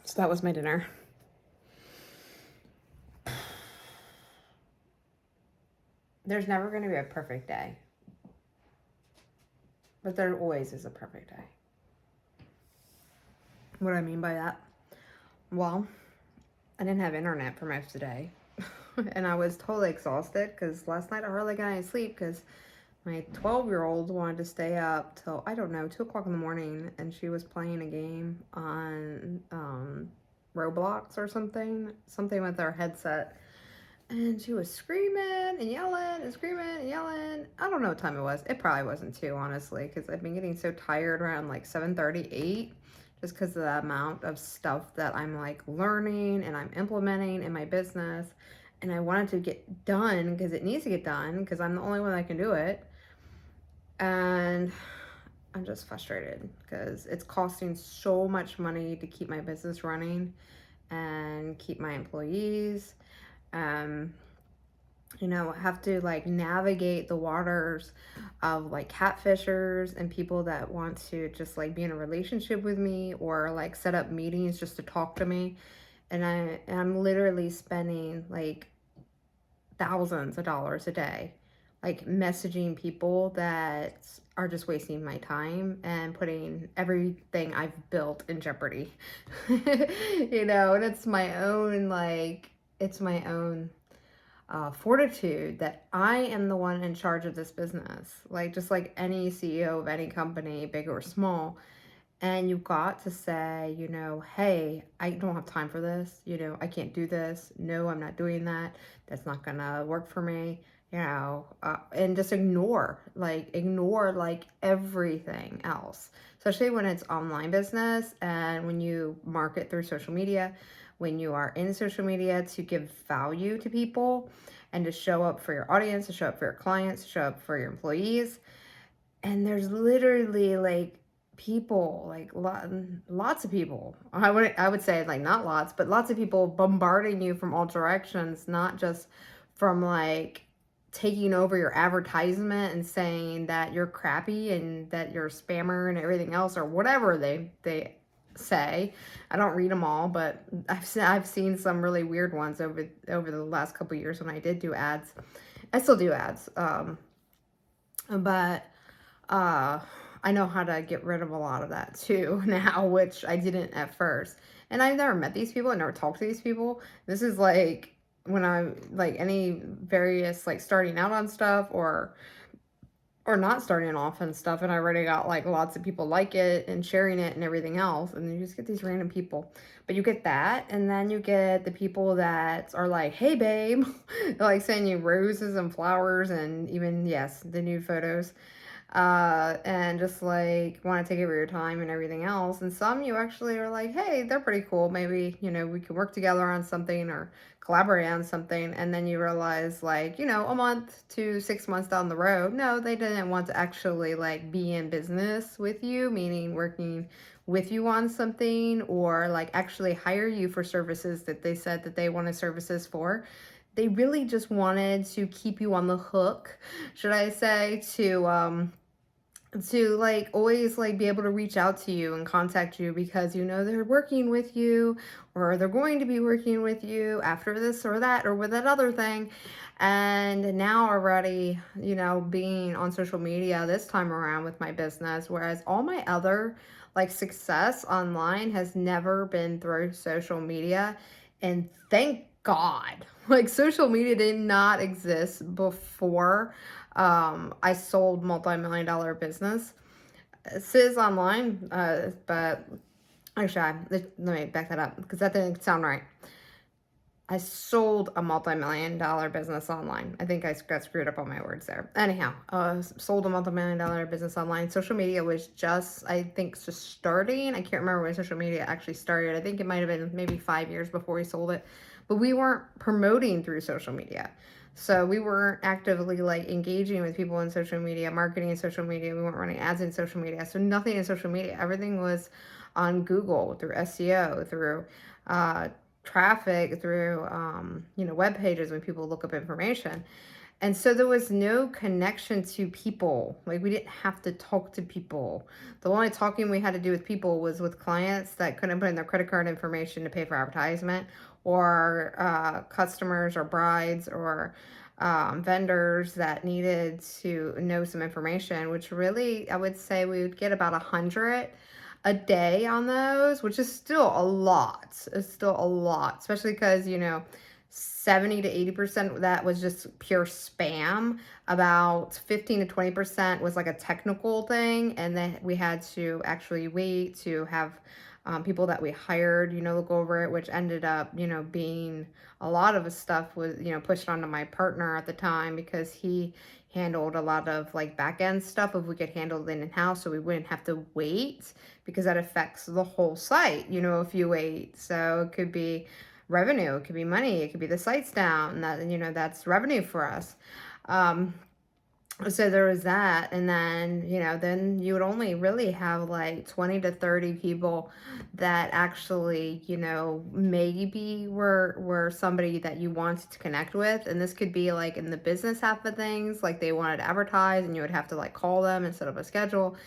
So that was my dinner. There's never going to be a perfect day, but there always is a perfect day. What do I mean by that? Well, I didn't have internet for most of the day. And I was totally exhausted because last night I hardly got any sleep because my 12-year-old wanted to stay up till, I don't know, 2 o'clock in the morning, and she was playing a game on Roblox or something with her headset. And she was screaming and yelling and screaming and yelling. I don't know what time it was. It probably wasn't 2, honestly, because I've been getting so tired around like 7:38, just because of the amount of stuff that I'm like learning and I'm implementing in my business. And I wanted to get done because it needs to get done because I'm the only one that can do it. And I'm just frustrated because it's costing so much money to keep my business running and keep my employees. Have to like navigate the waters of like catfishers and people that want to just like be in a relationship with me or like set up meetings just to talk to me. And I'm literally spending like thousands of dollars a day, like messaging people that are just wasting my time and putting everything I've built in jeopardy. And it's my own fortitude that I am the one in charge of this business. Like, just like any CEO of any company, big or small. And you've got to say, hey, I don't have time for this. I can't do this. No, I'm not doing that. That's not going to work for me. And just ignore like everything else, especially when it's online business and when you market through social media, when you are in social media to give value to people and to show up for your audience, to show up for your clients, to show up for your employees. And there's literally like people, like lots of people. I would say like not lots, but lots of people bombarding you from all directions, not just from like taking over your advertisement and saying that you're crappy and that you're a spammer and everything else or whatever they say. I don't read them all, but I've seen some really weird ones over the last couple of years when I did do ads. I still do ads, but I know how to get rid of a lot of that too now, which I didn't at first. And I've never met these people. I never talked to these people. This is like when I'm like any various like starting out on stuff or not starting off and stuff, and I already got like lots of people like it and sharing it and everything else, and you just get these random people. But you get that, and then you get the people that are like, hey babe, like sending you roses and flowers and even, yes, the nude photos, and just like want to take over your time and everything else. And some you actually are like, hey, they're pretty cool, maybe we could work together on something or collaborate on something. And then you realize, like, a month to 6 months down the road, no, they didn't want to actually like be in business with you, meaning working with you on something or like actually hire you for services that they said that they wanted services for. They really just wanted to keep you on the hook, should I say, to like always like be able to reach out to you and contact you because they're working with you or they're going to be working with you after this or that or with that other thing. And now already, being on social media this time around with my business, whereas all my other like success online has never been through social media. And thank God, like social media did not exist before I sold multi-million-dollar business. This is online, but actually, let me back that up because that didn't sound right. I sold a multi-million-dollar business online. I think I got screwed up on my words there. Anyhow, sold a multi-million-dollar business online. Social media was just, I think, just starting. I can't remember when social media actually started. I think it might have been maybe 5 years before we sold it. But we weren't promoting through social media. So we weren't actively like engaging with people in social media, marketing in social media. We weren't running ads in social media. So nothing in social media. Everything was on Google through SEO, through traffic, through web pages when people look up information. And so there was no connection to people. Like we didn't have to talk to people. The only talking we had to do with people was with clients that couldn't put in their credit card information to pay for advertisement, or customers or brides or vendors that needed to know some information, which really I would say we would get about 100 a day on those, which is still a lot. It's still a lot, especially because, 70 to 80% of that was just pure spam. About 15 to 20% was like a technical thing. And then we had to actually wait to have people that we hired, look over it, which ended up, being a lot of the stuff was, pushed onto my partner at the time because he handled a lot of like back end stuff if we could handle it in house so we wouldn't have to wait, because that affects the whole site, if you wait. So it could be revenue, it could be money, it could be the site's down, and that, that's revenue for us. So there was that, and then then you would only really have like 20 to 30 people that actually maybe were somebody that you wanted to connect with. And this could be like in the business half of things, like they wanted to advertise and you would have to like call them and set up a schedule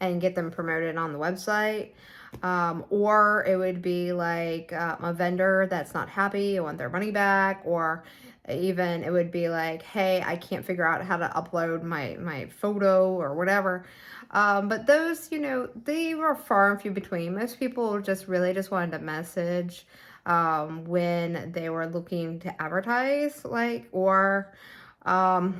and get them promoted on the website. Or it would be like a vendor that's not happy and want their money back, or even it would be like, hey, I can't figure out how to upload my photo or whatever. But those, they were far and few between. Most people just really just wanted a message when they were looking to advertise, like, or I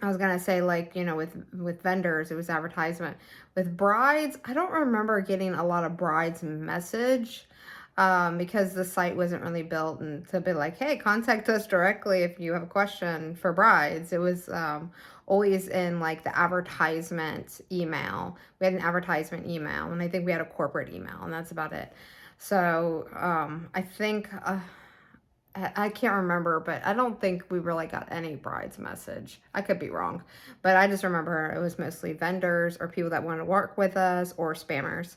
was gonna say, like, with vendors, it was advertisement. With brides, I don't remember getting a lot of brides message because the site wasn't really built and to be like, hey, contact us directly if you have a question for brides. It was always in like the advertisement email. We had an advertisement email, and I think we had a corporate email, and that's about it. So I think I can't remember, but I don't think we really got any bride's message. I could be wrong, but I just remember it was mostly vendors or people that want to work with us or spammers.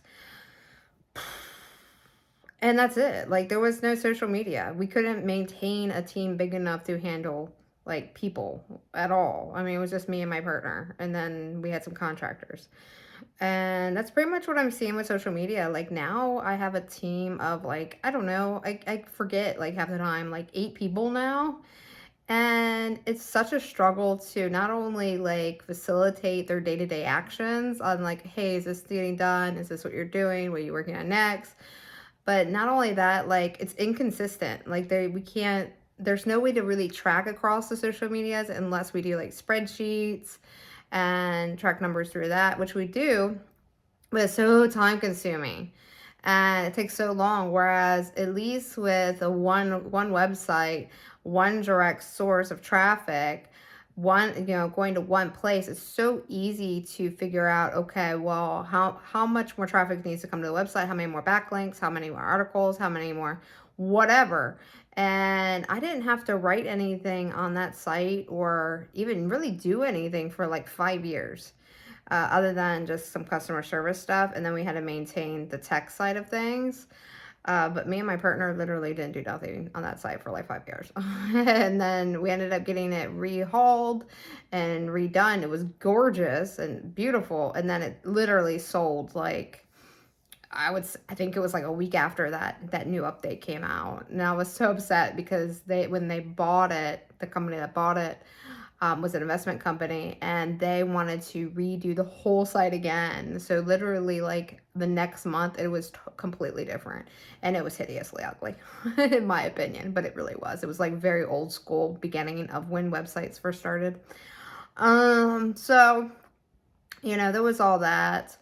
And that's it. Like there was no social media. We couldn't maintain a team big enough to handle like people at all. I mean, it was just me and my partner, and then we had some contractors. And that's pretty much what I'm seeing with social media. Like now I have a team of like, I don't know, I forget like half the time, like 8 people now. And it's such a struggle to not only like facilitate their day-to-day actions on like, hey, is this getting done? Is this what you're doing? What are you working on next? But not only that, like it's inconsistent. Like we can't, there's no way to really track across the social medias unless we do like spreadsheets and track numbers through that, which we do, but it's so time consuming and it takes so long. Whereas at least with a one website, one direct source of traffic, one, going to one place, it's so easy to figure out, okay, well, how much more traffic needs to come to the website, how many more backlinks, how many more articles, how many more whatever. And I didn't have to write anything on that site or even really do anything for like 5 years, other than just some customer service stuff. And then we had to maintain the tech side of things. But me and my partner literally didn't do nothing on that site for like 5 years. And then we ended up getting it rehauled and redone. It was gorgeous and beautiful. And then it literally sold like, I think it was like a week after that new update came out. And I was so upset because when they bought it, the company that bought it, was an investment company, and they wanted to redo the whole site again. So literally like the next month it was completely different, and it was hideously ugly in my opinion, but it really was. It was like very old school, beginning of when websites first started. So there was all that.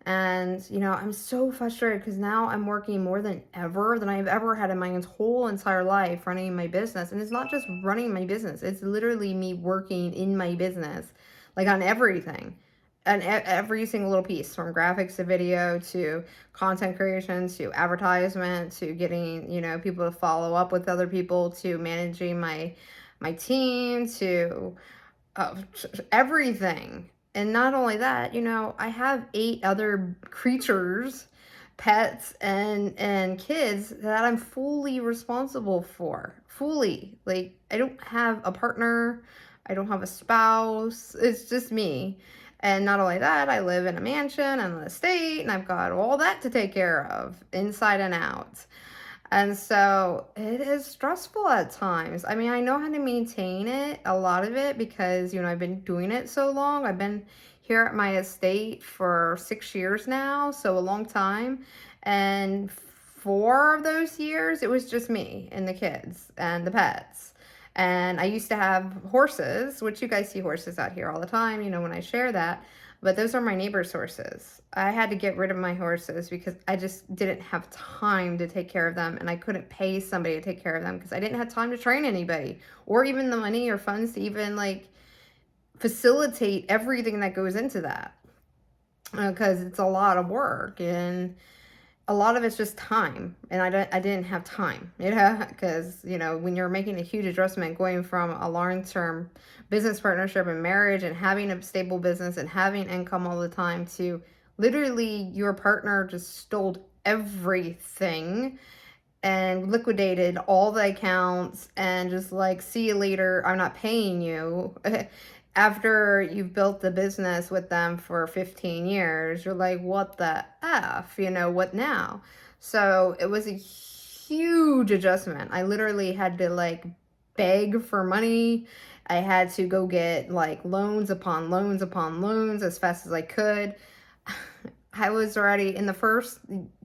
And, I'm so frustrated because now I'm working more than ever than I've ever had in my whole entire life running my business. And it's not just running my business, it's literally me working in my business, like on everything. And every single little piece, from graphics to video to content creation to advertisement to getting, people to follow up with other people to managing my team to everything. And not only that, I have 8 other creatures pets and kids that I'm fully responsible for. Fully. Like, I don't have a partner, I don't have a spouse. It's just me. And not only that, I live in a mansion and an estate, and I've got all that to take care of, inside and out. And so it is stressful at times. I mean, I know how to maintain it, a lot of it, because, I've been doing it so long. I've been here at my estate for 6 years now, so a long time. And 4 of those years, it was just me and the kids and the pets. And I used to have horses, which you guys see horses out here all the time, when I share that. But those are my neighbor's horses. I had to get rid of my horses because I just didn't have time to take care of them, and I couldn't pay somebody to take care of them because I didn't have time to train anybody or even the money or funds to even like facilitate everything that goes into that, because it's a lot of work and a lot of it's just time, and I didn't have time, because when you're making a huge adjustment, going from a long-term business partnership and marriage and having a stable business and having income all the time to literally your partner just stole everything and liquidated all the accounts and just like, see you later, I'm not paying you. After you've built the business with them for 15 years, you're like, what the F, what now? So it was a huge adjustment. I literally had to like beg for money. I had to go get like loans upon loans upon loans as fast as I could. I was already in the first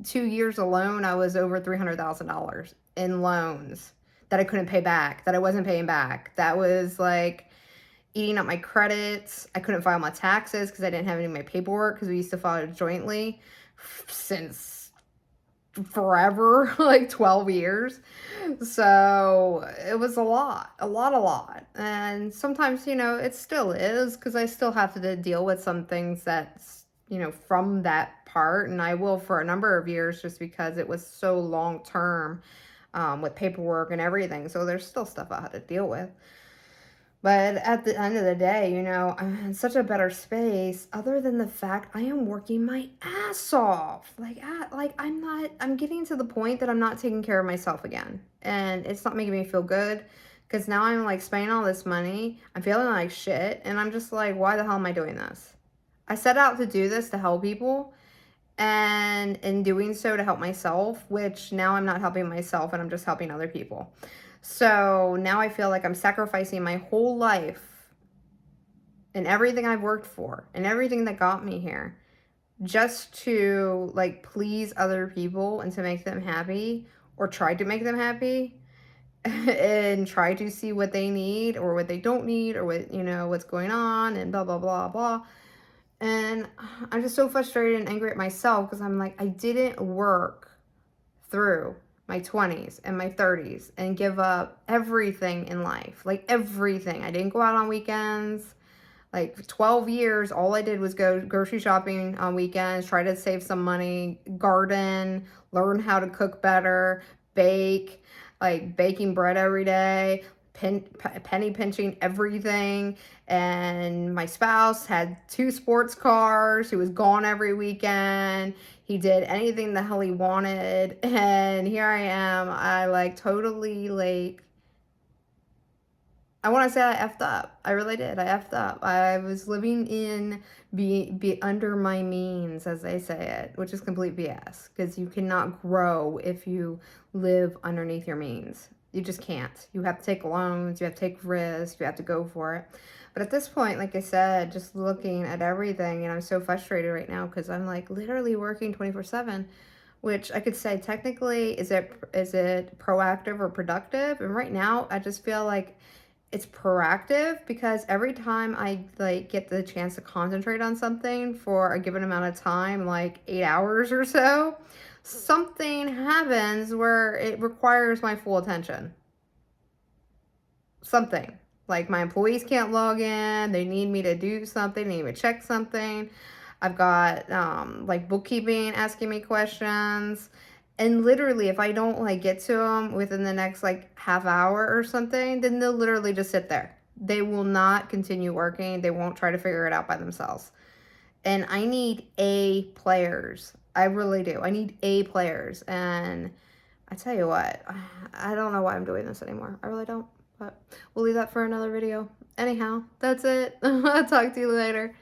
2 years alone, I was over $300,000 in loans that I couldn't pay back, that I wasn't paying back. That was like eating up my credits. I couldn't file my taxes because I didn't have any of my paperwork, because we used to file it jointly since forever, like 12 years. So it was a lot, a lot, a lot. And sometimes, it still is, because I still have to deal with some things that's, from that part. And I will for a number of years, just because it was so long term, with paperwork and everything. So there's still stuff I had to deal with. But at the end of the day, I'm in such a better space, other than the fact I am working my ass off. I'm getting to the point that I'm not taking care of myself again. And it's not making me feel good, because now I'm like spending all this money. I'm feeling like shit. And I'm just like, why the hell am I doing this? I set out to do this to help people, and in doing so to help myself, which now I'm not helping myself and I'm just helping other people. So now I feel like I'm sacrificing my whole life and everything I've worked for and everything that got me here, just to like please other people and to make them happy, or try to make them happy, and try to see what they need or what they don't need, or what, what's going on, and blah, blah, blah, blah. And I'm just so frustrated and angry at myself, because I'm like, I didn't work through my 20s and my 30s and give up everything in life. Like everything. I didn't go out on weekends. Like for 12 years, all I did was go grocery shopping on weekends, try to save some money, garden, learn how to cook better, bake, like baking bread every day, penny pinching everything. And my spouse had 2 sports cars. He was gone every weekend. He did anything the hell he wanted. And here I am. I like totally like, I want to say I effed up. I really did. I effed up. I was living in be under my means, as they say it, which is complete BS, because you cannot grow if you live underneath your means. You just can't. You have to take loans. You have to take risks. You have to go for it. But at this point, like I said, just looking at everything, and I'm so frustrated right now, because I'm like literally working 24/7. Which I could say technically, is it proactive or productive? And right now, I just feel like it's proactive, because every time I like get the chance to concentrate on something for a given amount of time, like 8 hours or so, something happens where it requires my full attention. Something. Like my employees can't log in, they need me to do something, they need me to check something. I've got like bookkeeping asking me questions. And literally, if I don't like get to them within the next like half hour or something, then they'll literally just sit there. They will not continue working. They won't try to figure it out by themselves. And I need A players. I really do. I need A players. And I tell you what, I don't know why I'm doing this anymore. I really don't. But we'll leave that for another video. Anyhow, that's it. I'll talk to you later.